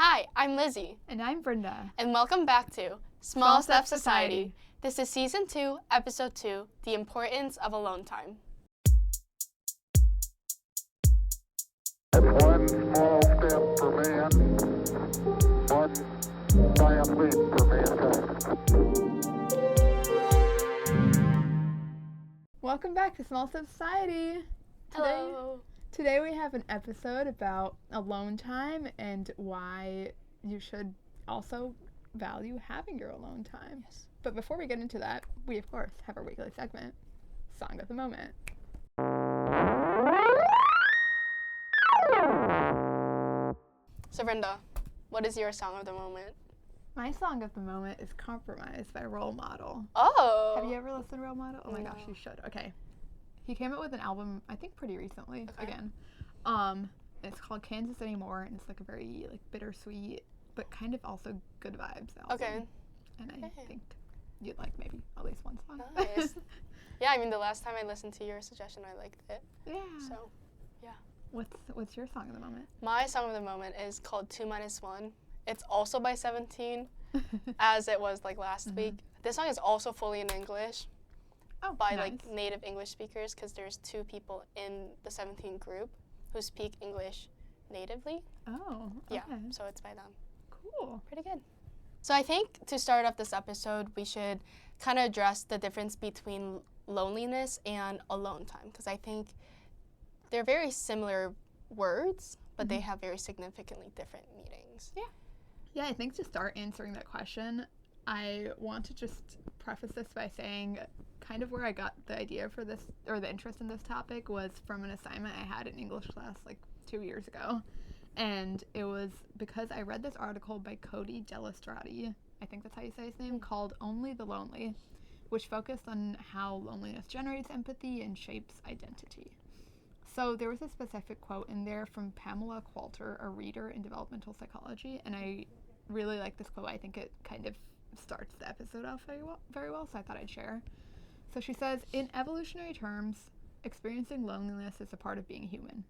Hi, I'm Lizzie. And I'm Brenda. And welcome back to Small Step Society. This is Season 2, Episode 2, The Importance of Alone Time. One small step for man, one giant leap for mankind. Welcome back to Small Step Society. Hello. Today we have an episode about alone time and why you should also value having your alone time. Yes. But before we get into that, we of course have our weekly segment, Song of the Moment. So Brenda, what is your song of the moment? My song of the moment is Compromise by Role Model. Oh. Have you ever listened to Role Model? Oh my No. gosh, you should. Okay. He came out with an album, I think pretty recently, Okay. again. It's called Kansas Anymore, and it's like a very bittersweet, but kind of also good vibes album. Okay. And I Okay. think you'd like maybe at least one song. Nice. Yeah, I mean, the last time I listened to your suggestion, I liked it. Yeah. So, What's your song of the moment? my song of the moment is called 2 - 1. It's also by 17, as it was last Mhm. week. This song is also fully in English. Oh, By nice. native English speakers, because there's 2 people in the 17 group who speak English natively. Oh, okay. Yeah, so it's by them. Cool. Pretty good. So I think to start off this episode, we should kind of address the difference between loneliness and alone time, because I think they're very similar words, but they have very significantly different meanings. Yeah, I think to start answering that question, I want to just preface this by saying kind of where I got the idea for this, or the interest in this topic, was from an assignment I had in English class 2 years ago. And it was because I read this article by Cody Delastrati, I think that's how you say his name, called Only the Lonely, which focused on how loneliness generates empathy and shapes identity. So there was a specific quote in there from Pamela Qualter, a reader in developmental psychology, and I really like this quote. I think it kind of starts the episode off very well, so I thought I'd share. So she says, in evolutionary terms, experiencing loneliness is a part of being human.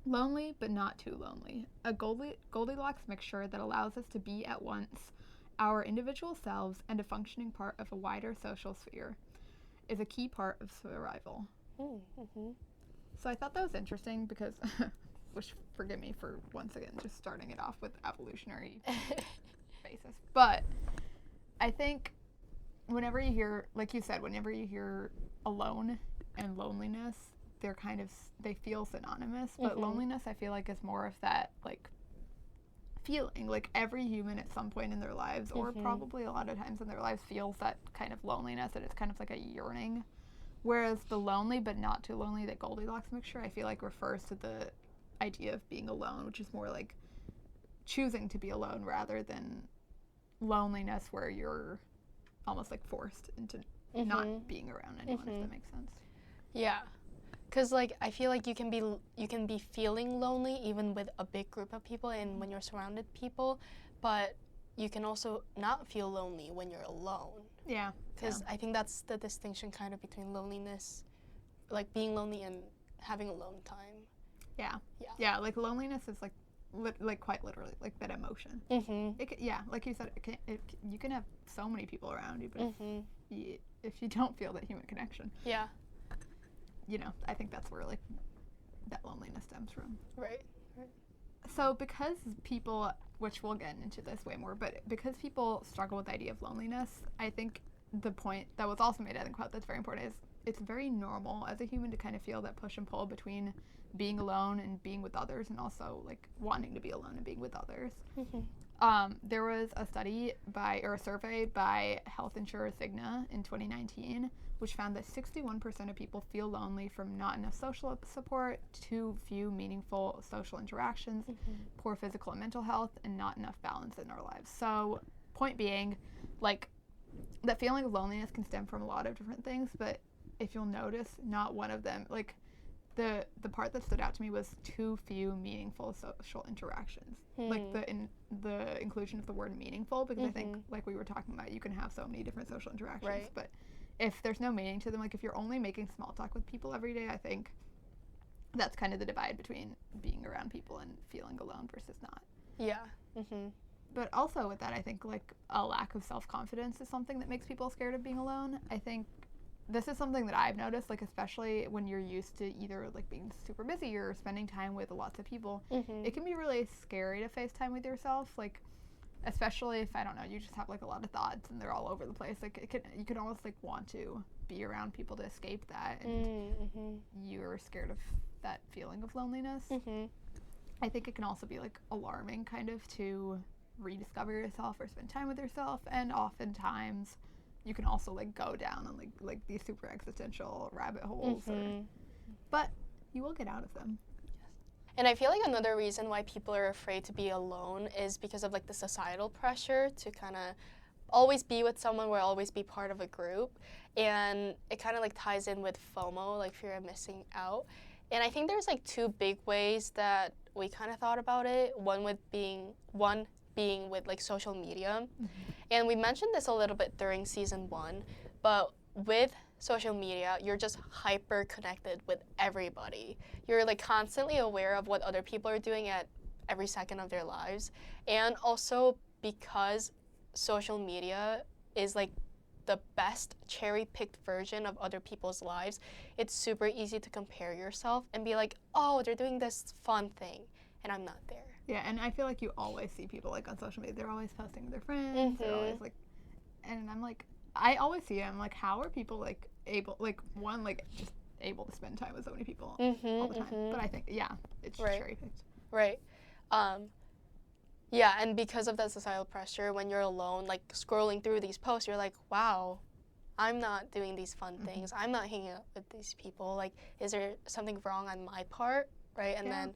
Lonely, but not too lonely. A Goldilocks mixture that allows us to be at once our individual selves and a functioning part of a wider social sphere is a key part of survival. Mm-hmm. So I thought that was interesting because, which forgive me for once again just starting it off with evolutionary basis. But I think whenever you hear, like you said, whenever you hear alone and loneliness, they feel synonymous. But loneliness, I feel like, is more of that feeling. Every human at some point in their lives, or probably a lot of times in their lives, feels that kind of loneliness, and it's kind of like a yearning. Whereas the lonely but not too lonely, the Goldilocks mixture, I feel like refers to the idea of being alone, which is more like choosing to be alone rather than loneliness where you're almost forced into not being around anyone, if that makes sense. Yeah, because I feel like you can be feeling lonely even with a big group of people and when you're surrounded people, but you can also not feel lonely when you're alone. Yeah. Because I think that's the distinction kind of between loneliness, being lonely and having alone time. Yeah. Yeah. Yeah, loneliness is quite literally that emotion. Mm-hmm. Like you said, you can have so many people around you, but if you don't feel that human connection, Yeah. I think that's where that loneliness stems from. Right. So because people, which we'll get into this way more, but because people struggle with the idea of loneliness, I think the point that was also made in the quote that's very important is it's very normal as a human to kind of feel that push and pull between being alone and being with others, and also wanting to be alone and being with others. There was a survey by health insurer Cigna in 2019, which found that 61% of people feel lonely from not enough social support, too few meaningful social interactions, poor physical and mental health, and not enough balance in our lives. So, point being, that feeling of loneliness can stem from a lot of different things, but if you'll notice, not one of them, the part that stood out to me was too few meaningful social interactions. The inclusion of the word meaningful, because I think, we were talking about, you can have so many different social interactions, Right. but if there's no meaning to them, if you're only making small talk with people every day, I think that's kind of the divide between being around people and feeling alone versus not. Yeah. But also with that, I think like a lack of self-confidence is something that makes people scared of being alone. I think this is something that I've noticed, like especially when you're used to either like being super busy or spending time with lots of people. It can be really scary to face time with yourself, like especially if, I don't know, you just have like a lot of thoughts and they're all over the place. Like you could almost like want to be around people to escape that, and you're scared of that feeling of loneliness. I think it can also be like alarming kind of to rediscover yourself or spend time with yourself, and oftentimes you can also like go down on like these super existential rabbit holes, but you will get out of them. And I feel like another reason why people are afraid to be alone is because of like the societal pressure to kind of always be with someone or always be part of a group, and it kind of like ties in with FOMO, like fear of missing out. And I think there's like two big ways that we kind of thought about it. One being with like social media. And we mentioned this a little bit during season 1, but with social media, you're just hyper connected with everybody. You're like constantly aware of what other people are doing at every second of their lives. And also because social media is like the best cherry-picked version of other people's lives, it's super easy to compare yourself and be like, oh, they're doing this fun thing, and I'm not there. Yeah, and I feel like you always see people like on social media. They're always posting with their friends. They're always like, and I'm like, I always see it. I'm like, how are people like able, like one, like just able to spend time with so many people all the time? But I think, yeah, it's just cherry-picked. Right. Yeah, and because of that societal pressure, when you're alone, like scrolling through these posts, you're like, wow, I'm not doing these fun things. I'm not hanging out with these people. Like, is there something wrong on my part? Right? And then,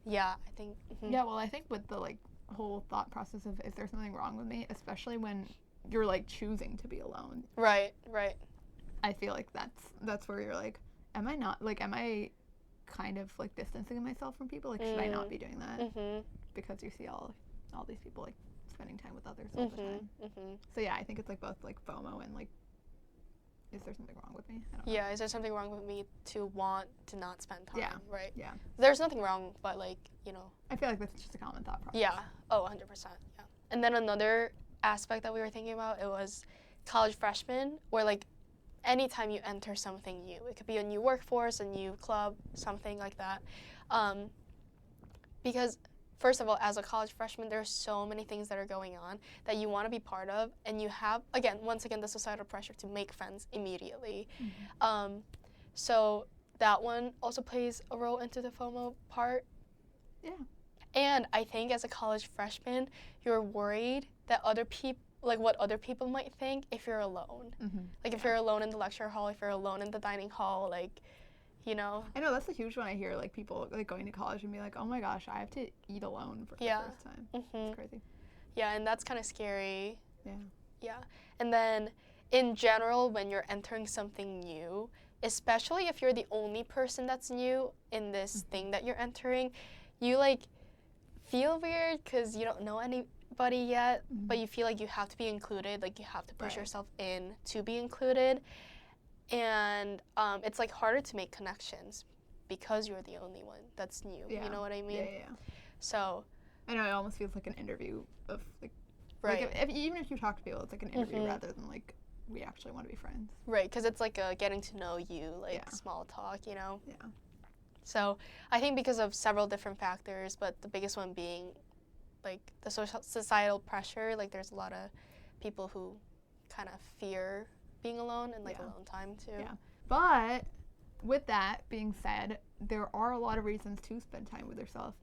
yeah, I think. Yeah, well, I think with the like whole thought process of, is there something wrong with me? Especially when you're like choosing to be alone. Right. I feel like that's where you're like, am I kind of like distancing myself from people? Like, should I not be doing that? Because you see all these people like spending time with others all the time. So yeah, I think it's like both like FOMO and like, is there something wrong with me? I don't know. Yeah, is there something wrong with me to want to not spend time? Yeah. Right. Yeah. There's nothing wrong, but like, you know. I feel like that's just a common thought process. Yeah. Oh, 100%. Yeah. And then another aspect that we were thinking about, it was college freshmen, where like anytime you enter something new, it could be a new workforce, a new club, something like that. Because first of all, as a college freshman, there are so many things that are going on that you want to be part of, and you have, once again, the societal pressure to make friends immediately. So that one also plays a role into the FOMO part. Yeah. And I think as a college freshman, you're worried that what other people might think if you're alone. Like if you're alone in the lecture hall, if you're alone in the dining hall, like, you know. I know, that's a huge one. I hear like people like going to college and be like, oh my gosh, I have to eat alone for the first time. It's crazy. Yeah, and that's kind of scary. Yeah. And then in general, when you're entering something new, especially if you're the only person that's new in this thing that you're entering, you like feel weird because you don't know anybody yet, but you feel like you have to be included, like you have to push yourself in to be included. And it's like harder to make connections because you're the only one that's new. Yeah. You know what I mean? Yeah. So I know, it almost feels like an interview of like, right. Like even if you talk to people, it's like an interview rather than like we actually want to be friends. Right, because it's like a getting to know you, like small talk, you know? Yeah. So I think because of several different factors, but the biggest one being like the societal pressure, like there's a lot of people who kind of fear being alone and like alone time too. Yeah. But with that being said, there are a lot of reasons to spend time with yourself.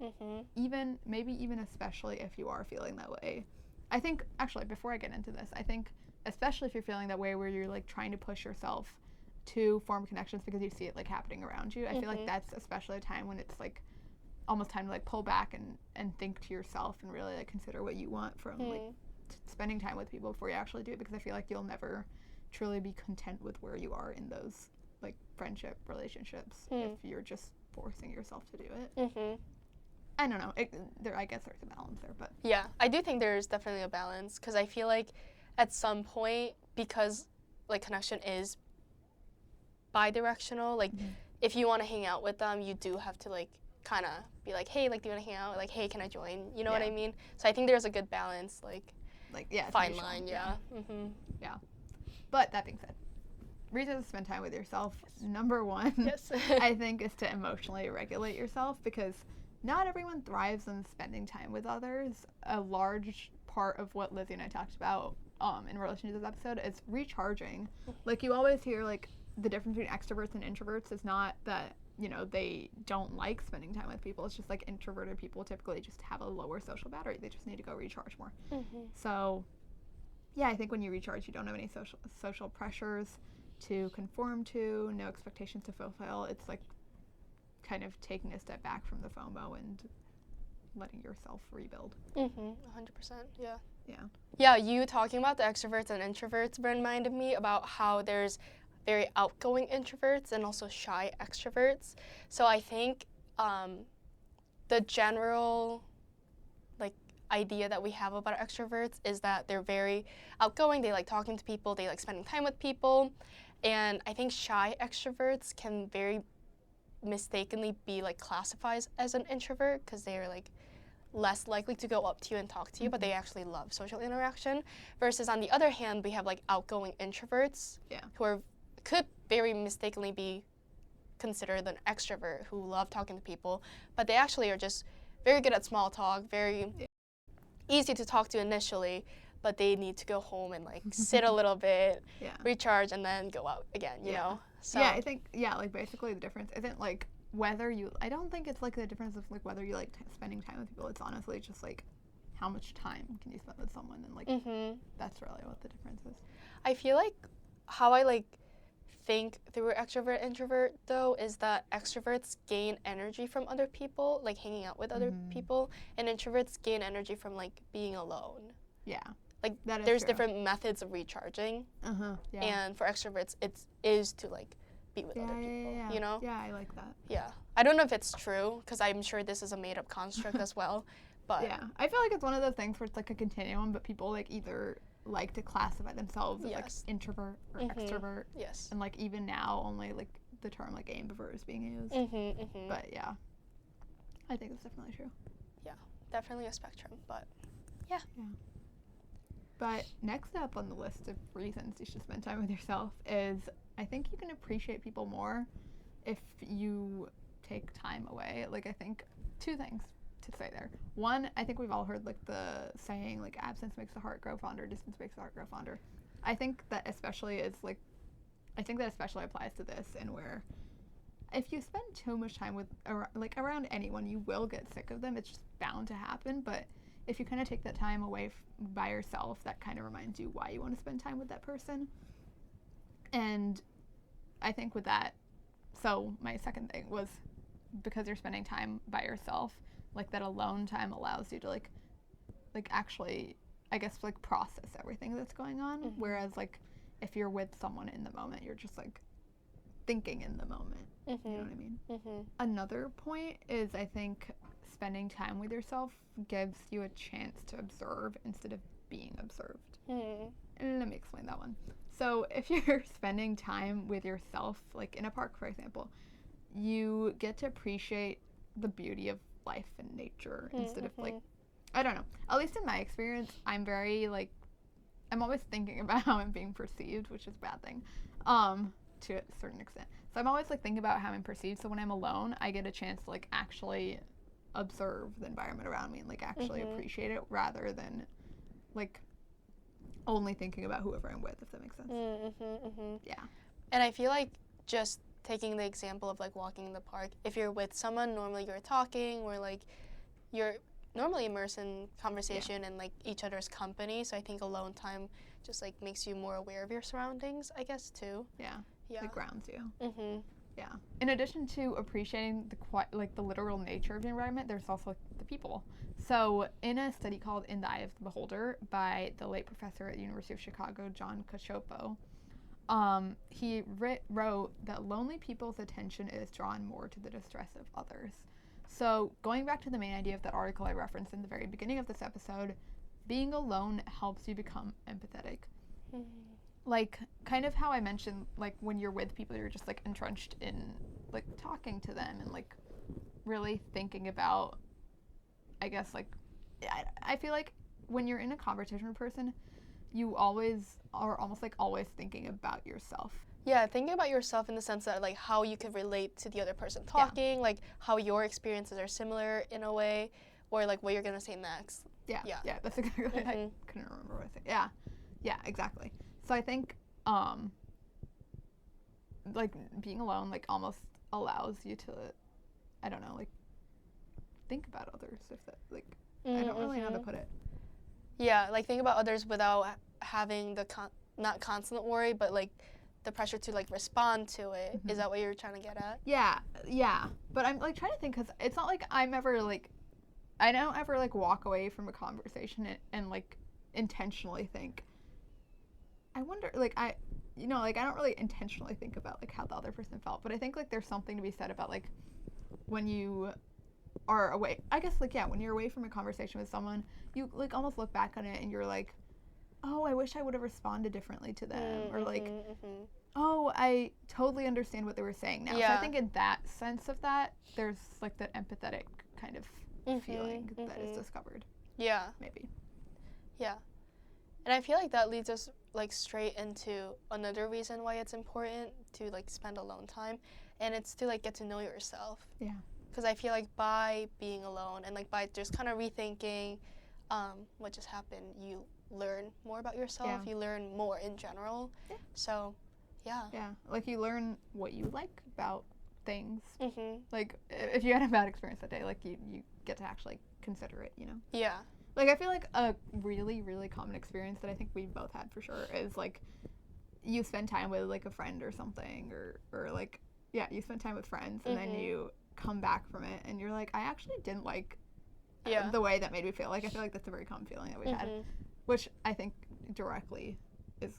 Maybe even especially if you are feeling that way. I think, actually, before I get into this, I think especially if you're feeling that way where you're like trying to push yourself to form connections because you see it like happening around you, I feel like that's especially a time when it's like almost time to like pull back and think to yourself and really like consider what you want from like spending time with people before you actually do it, because I feel like you'll never truly be content with where you are in those like friendship relationships if you're just forcing yourself to do it. I don't know. I guess there's a balance there, but yeah, I do think there's definitely a balance, because I feel like at some point, because like connection is bi-directional, like if you want to hang out with them, you do have to like kind of be like, hey, like, do you want to hang out? Like, hey, can I join? You know what Yeah. I mean? So I think there's a good balance, like yeah, fine mutual, line, yeah. Mm-hmm. But that being said, reasons to spend time with yourself, number one, Yes. I think, is to emotionally regulate yourself, because not everyone thrives on spending time with others. A large part of what Lizzie and I talked about in relation to this episode is recharging. Like, you always hear, like, the difference between extroverts and introverts is not that, you know, they don't like spending time with people. It's just, like, introverted people typically just have a lower social battery. They just need to go recharge more. Mm-hmm. So, yeah, I think when you recharge, you don't have any social pressures to conform to, no expectations to fulfill. It's like kind of taking a step back from the FOMO and letting yourself rebuild. 100%, yeah. Yeah. Yeah, you talking about the extroverts and introverts reminded me about how there's very outgoing introverts and also shy extroverts. So I think the general idea that we have about extroverts is that they're very outgoing, they like talking to people, they like spending time with people. And I think shy extroverts can very mistakenly be like classified as an introvert because they are like less likely to go up to you and talk to you, but they actually love social interaction. Versus on the other hand, we have like outgoing introverts who could very mistakenly be considered an extrovert who love talking to people, but they actually are just very good at small talk, very easy to talk to initially, but they need to go home and like sit a little bit, recharge, and then go out again, you know? So yeah, I think, like basically the difference isn't like whether you, I don't think it's like the difference of like whether you like spending time with people. It's honestly just like how much time can you spend with someone, and like that's really what the difference is. I feel like how I like think through extrovert introvert though is that extroverts gain energy from other people, like hanging out with other people, and introverts gain energy from like being alone. Yeah. Like that is there's true. different methods of recharging. Yeah. And for extroverts it is to like be with other people, you know? Yeah, I like that. Yeah. I don't know if it's true because I'm sure this is a made up construct as well, but yeah, I feel like it's one of those things where it's like a continuum, but people like either like to classify themselves as like introvert or extrovert. Yes. And like even now only like the term like ambivert is being used. But yeah, I think it's definitely true. Yeah, definitely a spectrum, but yeah. But next up on the list of reasons you should spend time with yourself is I think you can appreciate people more if you take time away. Like I think two things to say there. One, I think we've all heard like the saying like absence makes the heart grow fonder, distance makes the heart grow fonder. I think that especially applies to this, and where if you spend too much time with around anyone, you will get sick of them. It's just bound to happen. But if you kind of take that time away by yourself, that kind of reminds you why you want to spend time with that person. And I think with that, so my second thing was because you're spending time by yourself, like that alone time allows you to like actually, I guess, like process everything that's going on. Whereas like if you're with someone in the moment, you're just like thinking in the moment. You know what I mean? Another point is I think spending time with yourself gives you a chance to observe instead of being observed. And let me explain that one. So if you're spending time with yourself, like in a park, for example, you get to appreciate the beauty of life and nature instead of like, I don't know, at least in my experience, I'm very like, I'm always thinking about how I'm being perceived, which is a bad thing, to a certain extent. So I'm always like thinking about how I'm perceived. So when I'm alone, I get a chance to like actually observe the environment around me and like actually appreciate it, rather than like only thinking about whoever I'm with, if that makes sense. Yeah. And I feel like just taking the example of like walking in the park, if you're with someone, normally you're talking or like you're normally immersed in conversation and like each other's company. So I think alone time just like makes you more aware of your surroundings, I guess, too. Yeah. Yeah. It grounds you. Yeah. In addition to appreciating the literal nature of the environment, there's also the people. So in a study called In the Eye of the Beholder by the late professor at the University of Chicago, John Cacioppo, he wrote that lonely people's attention is drawn more to the distress of others. So going back to the main idea of that article I referenced in the very beginning of this episode, being alone helps you become empathetic. Like, kind of how I mentioned, like, when you're with people, you're just, like, entrenched in, like, talking to them and, like, really thinking about, I guess, like, I feel like when you're in a conversation with a person, you always are almost like always thinking about yourself. Yeah, thinking about yourself in the sense that like how you could relate to the other person talking, like how your experiences are similar in a way, or like what you're gonna say next. Yeah, Yeah. that's exactly what I couldn't remember what I said. Yeah, exactly. So I think, like, being alone, like, almost allows you to, I don't know, like, think about others, if that, like, I don't really know how to put it. Yeah, like think about others without having the not constant worry, but like the pressure to like respond to it. Is that what you're trying to get at? Yeah. But I'm, like, trying to think, because it's not like I'm ever, like, I don't ever, like, walk away from a conversation and like, intentionally think, I wonder, like, I don't really intentionally think about, like, how the other person felt, but I think, like, there's something to be said about, like, when you are away, I guess, like, yeah, when you're away from a conversation with someone, you, like, almost look back on it and you're like, oh, I wish I would have responded differently to them, or like, oh, I totally understand what they were saying now. Yeah. So I think in that sense of that, there's, like, that empathetic kind of feeling that is discovered. Yeah. Maybe. Yeah. And I feel like that leads us like straight into another reason why it's important to like spend alone time, and it's to like get to know yourself. Yeah. Because I feel like by being alone and like by just kind of rethinking what just happened, you learn more about yourself. Yeah. You learn more in general. Yeah. So, yeah. Yeah. Like, you learn what you like about things. Mhm. Like, if you had a bad experience that day, like, you get to actually consider it, you know? Yeah. Like, I feel like a really, really common experience that I think we've both had for sure is, like, you spend time with, like, a friend or something, or like, yeah, you spend time with friends, and then you come back from it, and you're like, I actually didn't like the way that made me feel. Like, I feel like that's a very common feeling that we've had, which I think directly is,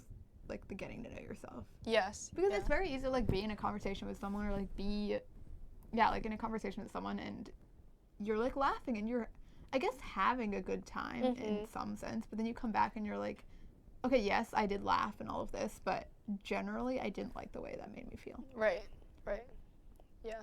like, the getting to know yourself. Yes. Because it's very easy to, like, be in a conversation with someone, or, like, like, in a conversation with someone, and you're, like, laughing, and you're, I guess, having a good time in some sense, but then you come back and you're like, okay, yes, I did laugh and all of this, but generally I didn't like the way that made me feel. Right. Yeah.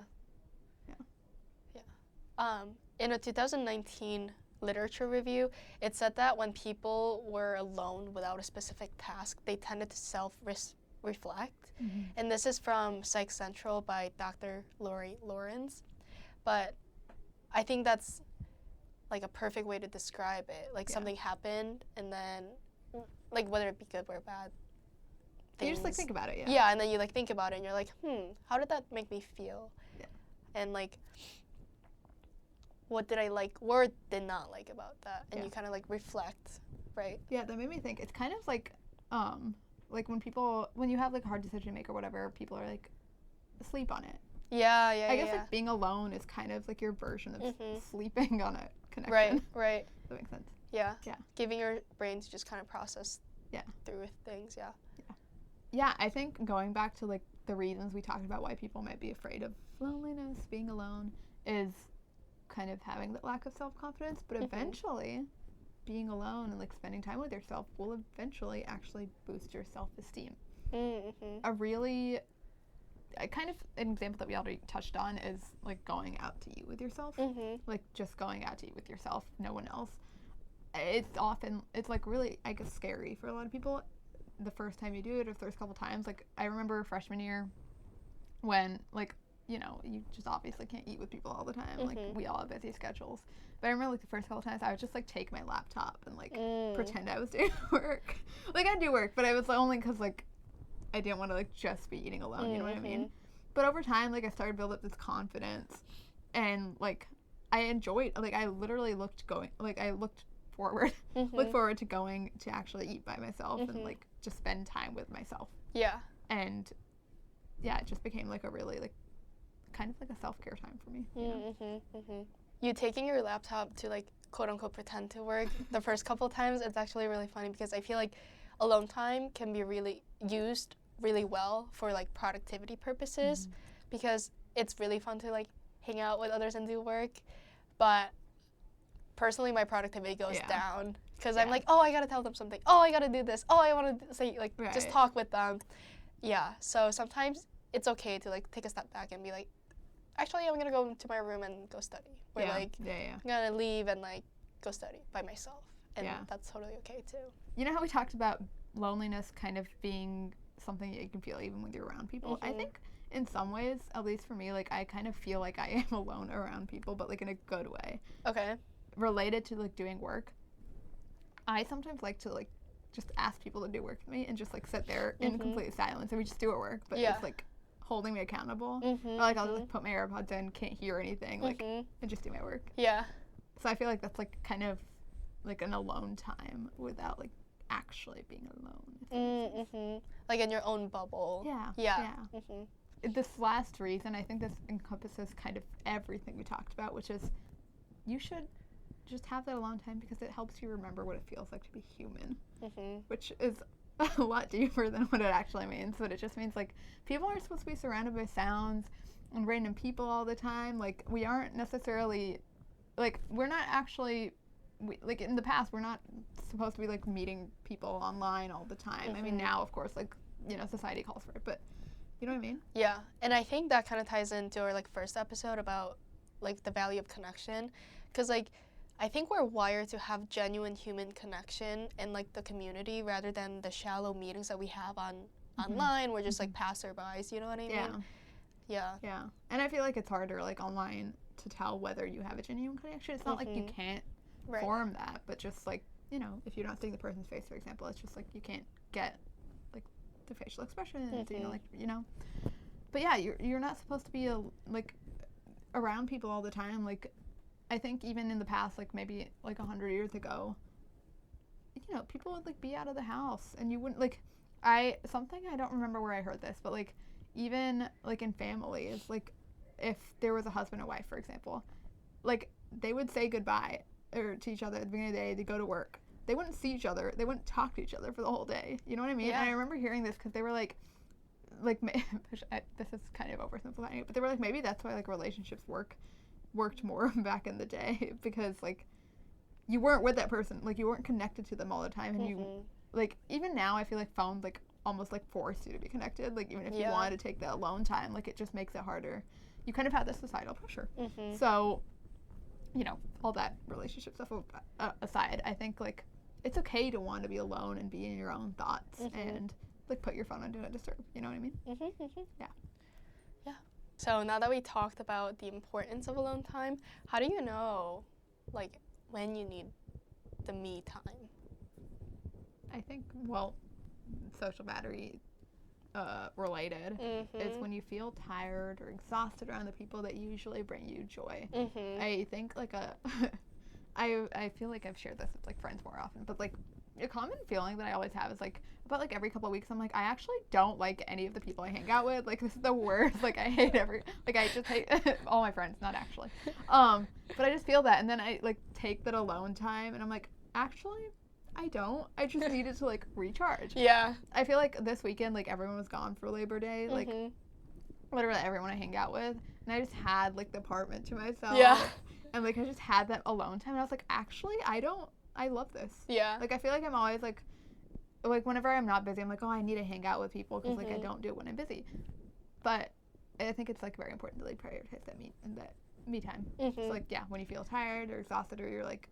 In a 2019 literature review, it said that when people were alone without a specific task, they tended to self-reflect. And this is from Psych Central by Dr. Lori Lawrence. But I think that's like a perfect way to describe it. Like something happened, and then like whether it be good or bad, you just, like, think about it. Yeah, and then you like think about it and you're like, how did that make me feel? Yeah. And like, what did I like or did not like about that? And you kind of like reflect, right? Yeah, that made me think. It's kind of like when you have, like, a hard decision to make or whatever, people are like, sleep on it. Yeah. I guess like being alone is kind of like your version of sleeping on a connection. Right. That makes sense. Yeah. Giving your brain to just kind of process through things. Yeah, I think going back to, like, the reasons we talked about why people might be afraid of loneliness, being alone, is kind of having that lack of self-confidence, but eventually being alone and, like, spending time with yourself will eventually actually boost your self-esteem. A really kind of an example that we already touched on is, like, going out to eat with yourself. Like, just going out to eat with yourself, no one else. It's like really, I guess, scary for a lot of people the first time you do it, or the first couple times. Like, I remember freshman year when, like, you know, you just obviously can't eat with people all the time. Like, we all have busy schedules. But I remember, like, the first couple times I would just, like, take my laptop and, like, pretend I was doing work. Like, I do work, but I was only because, like, I didn't want to, like, just be eating alone, you know what I mean? But over time, like, I started to build up this confidence, and, like, I enjoyed, like, I literally looked forward to going to actually eat by myself and, like, just spend time with myself. Yeah. And, yeah, it just became, like, a really, like, kind of like a self-care time for me. You know? You taking your laptop to, like, quote-unquote pretend to work the first couple times, it's actually really funny because I feel like alone time can be really used really well for, like, productivity purposes because it's really fun to, like, hang out with others and do work. But personally, my productivity goes down because I'm like, oh, I gotta tell them something. Oh, I gotta do this. Oh, I want to say, like, just talk with them. Yeah, so sometimes it's okay to, like, take a step back and be like, actually, I'm going to go into my room and go study. Or, yeah. like, yeah. I'm going to leave and, like, go study by myself. And Yeah. that's totally okay, too. You know how we talked about loneliness kind of being something that you can feel even when you're around people? I think in some ways, at least for me, like, I kind of feel like I am alone around people, but, like, in a good way. Okay. Related to, like, doing work, I sometimes like to, like, just ask people to do work with me and just, like, sit there in complete silence and we just do our work, but it's, like, holding me accountable. Or, like, I'll just, like, put my AirPods in, can't hear anything, like, and just do my work. Yeah. So I feel like that's, like, kind of, like, an alone time without, like, actually being alone. if that makes sense. Like in your own bubble. Yeah. Yeah. This last reason, I think this encompasses kind of everything we talked about, which is you should just have that alone time because it helps you remember what it feels like to be human, which is a lot deeper than what it actually means. But it just means, like, people aren't supposed to be surrounded by sounds and random people all the time. Like, we aren't necessarily, like, we're not actually, like, in the past, we're not supposed to be, like, meeting people online all the time. I mean, now, of course, like, you know, society calls for it, but you know what I mean? Yeah. And I think that kind of ties into our, like, first episode about, like, the value of connection. Because, like, I think we're wired to have genuine human connection in, like, the community rather than the shallow meetings that we have online. We're just, like, passerbys, you know what I mean? Yeah. And I feel like it's harder, like, online to tell whether you have a genuine connection. It's not like you can't form that, but just, like, you know, if you're not seeing the person's face, for example, it's just, like, you can't get, like, the facial expressions, you know, like, you know. But, yeah, you're not supposed to be, like, around people all the time. Like, I think even in the past, like, maybe, like, 100 years ago, you know, people would, like, be out of the house, and you wouldn't, like, I don't remember where I heard this, but, like, even, like, in families, like, if there was a husband and wife, for example, like, they would say goodbye to each other at the beginning of the day. They'd go to work. They wouldn't see each other. They wouldn't talk to each other for the whole day. You know what I mean? Yeah. And I remember hearing this because they were like, this is kind of oversimplifying it, but they were like, maybe that's why, like, relationships worked more back in the day, because, like, you weren't with that person, like, you weren't connected to them all the time, and you, like, even now I feel like phones, like, almost, like, force you to be connected, like, even if you wanted to take that alone time, like, it just makes it harder. You kind of have this societal pressure. So, you know, all that relationship stuff aside, I think, like, it's okay to want to be alone and be in your own thoughts and, like, put your phone on Do Not Disturb. You know what I mean? Yeah. So now that we talked about the importance of alone time, how do you know, like, when you need the me time? I think, well, social battery related is when you feel tired or exhausted around the people that usually bring you joy. I think, like, I feel like I've shared this with, like, friends more often, but, like, a common feeling that I always have is, like, about, like, every couple of weeks I'm like, I actually don't like any of the people I hang out with. Like, this is the worst. Like, I hate I just hate all my friends. Not actually, but I just feel that, and then I, like, take that alone time and I'm like, actually I don't. I just needed to, like, recharge. Yeah. I feel like this weekend, like, everyone was gone for Labor Day, like, literally everyone I hang out with, and I just had, like, the apartment to myself. Yeah. And, like, I just had that alone time, and I was like, actually, I love this. Yeah. Like, I feel like I'm always, like, whenever I'm not busy, I'm like, oh, I need to hang out with people, because, like, I don't do it when I'm busy. But I think it's, like, very important to, like, prioritize that me time. So, like, yeah, when you feel tired or exhausted or you're, like,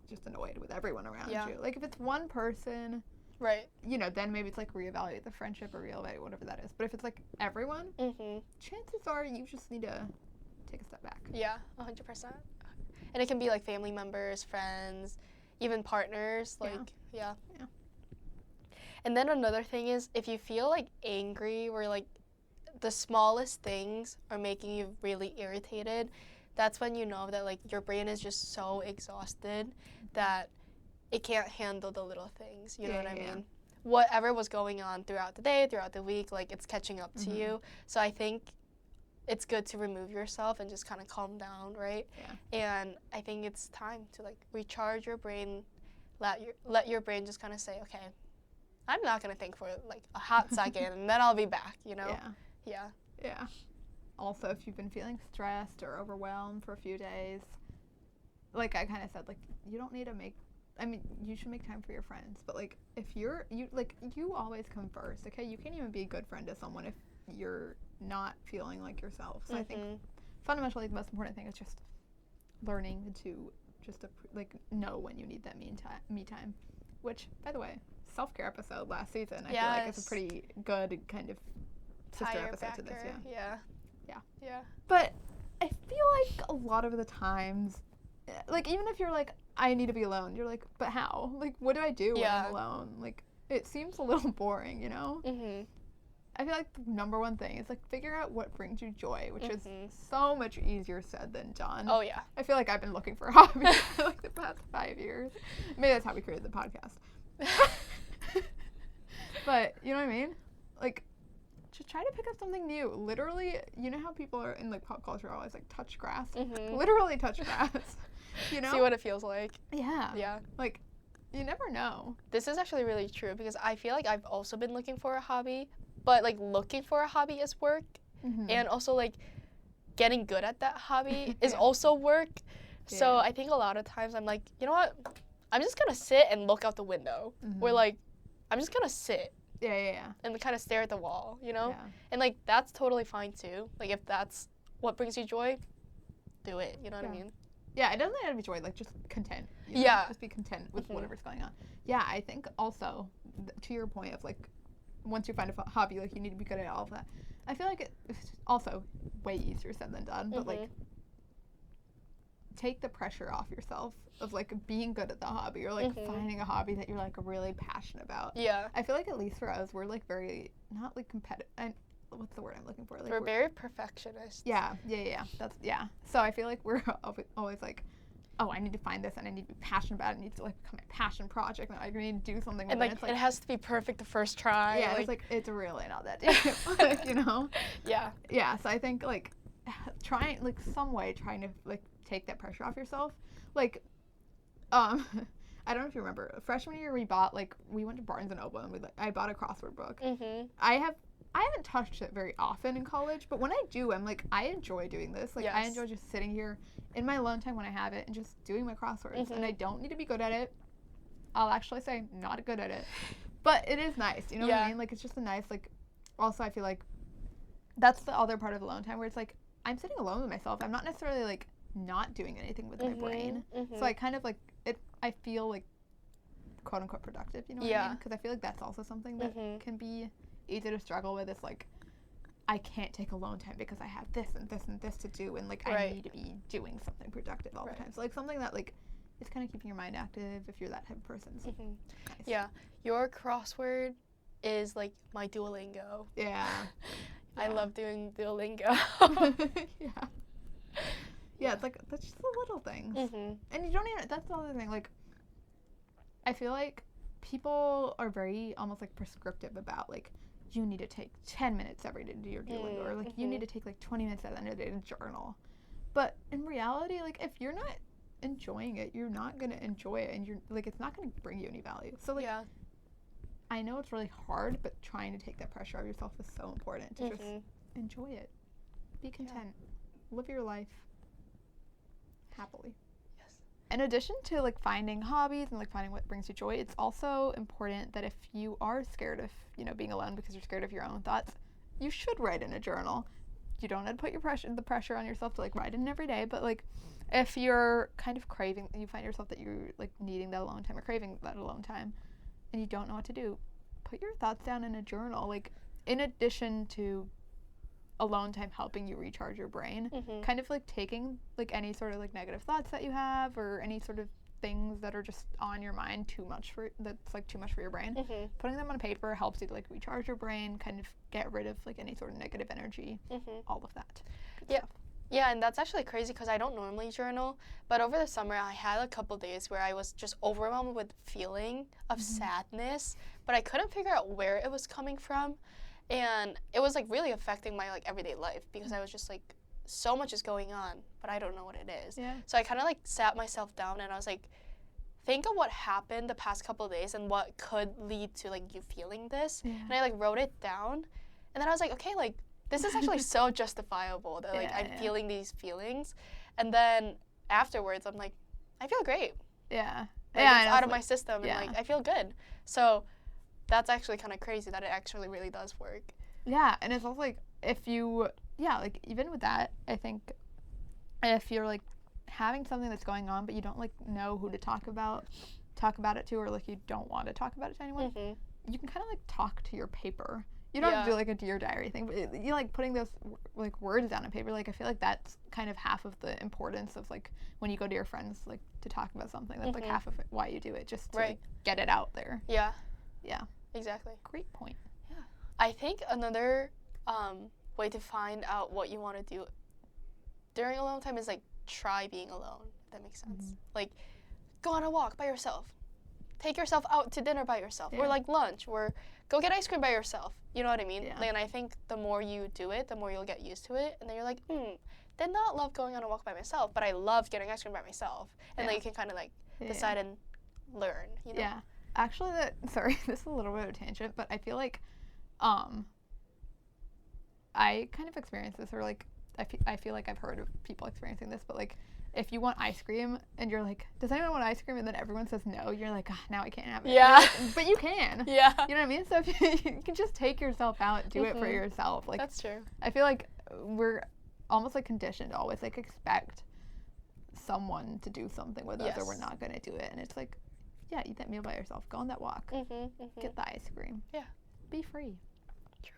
just annoyed with everyone around you. Like, if it's one person, right, you know, then maybe it's, like, reevaluate the friendship or reevaluate whatever that is. But if it's, like, everyone, chances are you just need to take a step back. Yeah, 100%. And it can be, like, family members, friends, even partners, like, yeah. And then another thing is, if you feel, like, angry or, like, the smallest things are making you really irritated, that's when you know that, like, your brain is just so exhausted that it can't handle the little things, you know what I mean? Whatever was going on throughout the day, throughout the week, like, it's catching up to you. So I think it's good to remove yourself and just kind of calm down, right? And I think it's time to, like, recharge your brain, let your brain just kind of say, okay, I'm not going to think for, like, a hot second, and then I'll be back, you know? Yeah. Also, if you've been feeling stressed or overwhelmed for a few days, like I kind of said, like, you don't need to you should make time for your friends, but, like, if you always come first, okay? You can't even be a good friend to someone if you're not feeling like yourself. So I think fundamentally the most important thing is just learning to just know when you need that me time, which, by the way, self-care episode last season. I feel like it's a pretty good kind of sister episode to this. Yeah. But I feel like a lot of the times, like, even if you're like, I need to be alone, you're like, but how? Like, what do I do when I'm alone? Like, it seems a little boring, you know? Mm-hmm. I feel like the number one thing is, like, figure out what brings you joy, which is so much easier said than done. Oh, yeah. I feel like I've been looking for a hobby for, like, the past 5 years. Maybe that's how we created the podcast. But, you know what I mean? Like, just try to pick up something new. Literally, you know how people are in, like, pop culture always, like, touch grass? Mm-hmm. Literally touch grass. You know? See what it feels like. Yeah. Like, you never know. This is actually really true because I feel like I've also been looking for a hobby, but, like, looking for a hobby is work. Mm-hmm. And also, like, getting good at that hobby is also work. Yeah. So I think a lot of times I'm like, you know what? I'm just going to sit and look out the window. Mm-hmm. Or, like, I'm just going to sit. Yeah. And kind of stare at the wall, you know? Yeah. And, like, that's totally fine, too. Like, if that's what brings you joy, do it. You know what I mean? Yeah, it doesn't have to be joy. Like, just content. You know? Yeah. Just be content with whatever's going on. Yeah, I think also, to your point of, like, once you find a hobby, like, you need to be good at all of that. I feel like it's also way easier said than done, but, like, take the pressure off yourself of, like, being good at the hobby or, like, finding a hobby that you're, like, really passionate about. Yeah. I feel like at least for us, we're, like, very, not, like, competitive. What's the word I'm looking for? Like, we're very perfectionist. Yeah. So I feel like we're always like, oh, I need to find this and I need to be passionate about it. It needs to, like, become my passion project and I need to do something with and, like, it. It's, like, it has to be perfect the first try. Yeah, it's really not that deep, you know? Yeah. Yeah, so I think, like, trying to, like, take that pressure off yourself. Like, I don't know if you remember, freshman year we went to Barnes & Noble and I bought a crossword book. Mm-hmm. I haven't touched it very often in college, but when I do, I'm like, I enjoy doing this. Like, I enjoy just sitting here in my alone time when I have it and just doing my crosswords. And I don't need to be good at it. I'll actually say not good at it. But it is nice, you know what I mean? Like, it's just a nice, like, also I feel like that's the other part of alone time where it's like, I'm sitting alone with myself. I'm not necessarily, like, not doing anything with my brain. So I kind of, like, I feel, like, quote-unquote productive, you know what I mean? Because I feel like that's also something that can be easy to struggle with. Is like, I can't take alone time because I have this and this and this to do, and, like, I need to be doing something productive all the time. So, like, something that, like, is kind of keeping your mind active if you're that type of person. So nice. Yeah, your crossword is, like, my Duolingo. Yeah. I love doing Duolingo. Yeah, it's like, that's just the little things. And you don't even, that's the other thing, like, I feel like people are very almost, like, prescriptive about, like, you need to take 10 minutes every day to do your Duolingo, or, like, you need to take, like, 20 minutes at the end of the day to journal. But in reality, like, if you're not enjoying it, you're not going to enjoy it, and you're, like, it's not going to bring you any value. So, like, I know it's really hard, but trying to take that pressure off yourself is so important to just enjoy it. Be content. Live your life happily. In addition to, like, finding hobbies and, like, finding what brings you joy, it's also important that if you are scared of, you know, being alone because you're scared of your own thoughts, you should write in a journal. You don't have to put the pressure on yourself to, like, write in every day, but, like, if you're kind of craving, you find yourself that you're, like, needing that alone time or craving that alone time and you don't know what to do, put your thoughts down in a journal. Like, in addition to alone time helping you recharge your brain, kind of, like, taking, like, any sort of, like, negative thoughts that you have or any sort of things that are just on your mind that's, like, too much for your brain, putting them on paper helps you to, like, recharge your brain, kind of get rid of, like, any sort of negative energy, all of that good stuff. Yeah, and that's actually crazy because I don't normally journal, but over the summer I had a couple days where I was just overwhelmed with feeling of sadness, but I couldn't figure out where it was coming from. And it was, like, really affecting my, like, everyday life because I was just, like, so much is going on, but I don't know what it is. Yeah. So I kind of, like, sat myself down and I was like, think of what happened the past couple of days and what could lead to, like, you feeling this. Yeah. And I, like, wrote it down. And then I was like, okay, like, this is actually so justifiable that, like, I'm feeling these feelings. And then afterwards, I'm like, I feel great. Yeah. Like, it's out of my system and, like, I feel good. So that's actually kind of crazy that it actually really does work. Yeah, and it's also, like, if you, like, even with that, I think if you're like having something that's going on but you don't like know who to talk about it to, or like you don't want to talk about it to anyone, you can kind of like talk to your paper. You don't have to do like a Dear Diary thing, but you like putting those like words down on paper. Like I feel like that's kind of half of the importance of like when you go to your friends like to talk about something. That's like half of it, why you do it, just to like, get it out there. Yeah. Yeah. Exactly. Great point. Yeah. I think another way to find out what you want to do during alone time is like try being alone. If that makes sense. Like go on a walk by yourself. Take yourself out to dinner by yourself, or like lunch, or go get ice cream by yourself. You know what I mean? Yeah. And I think the more you do it, the more you'll get used to it, and then you're like, did not love going on a walk by myself, but I love getting ice cream by myself, and then you can kind of like decide and learn. You know? Yeah. Actually, sorry, this is a little bit of a tangent, but I feel like, I kind of experienced this, or like, I feel like I've heard of people experiencing this, but like, if you want ice cream and you're like, does anyone want ice cream? And then everyone says no, you're like, now I can't have it. Yeah. Like, but you can. Yeah. You know what I mean? So if you can just take yourself out, do it for yourself. Like, that's true. I feel like we're almost like conditioned to always like expect someone to do something with us, or we're not going to do it. And it's like, yeah, eat that meal by yourself. Go on that walk. Get the ice cream. Yeah. Be free. True.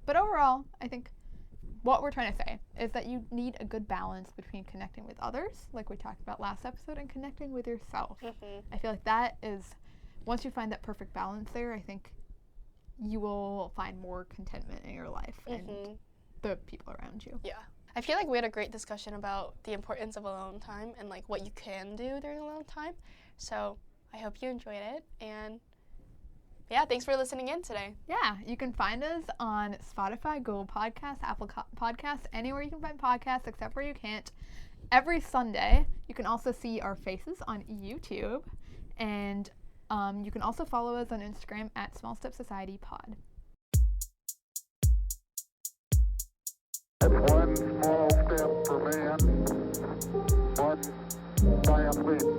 But overall, I think what we're trying to say is that you need a good balance between connecting with others, like we talked about last episode, and connecting with yourself. I feel like that is, once you find that perfect balance there, I think you will find more contentment in your life and the people around you. Yeah. I feel like we had a great discussion about the importance of alone time and like what you can do during alone time. So I hope you enjoyed it, and yeah, thanks for listening in today. Yeah, you can find us on Spotify, Google Podcasts, Apple Podcasts, anywhere you can find podcasts except where you can't. Every Sunday, you can also see our faces on YouTube, and you can also follow us on Instagram at Small Step Society Pod. One small step for man, one giant leap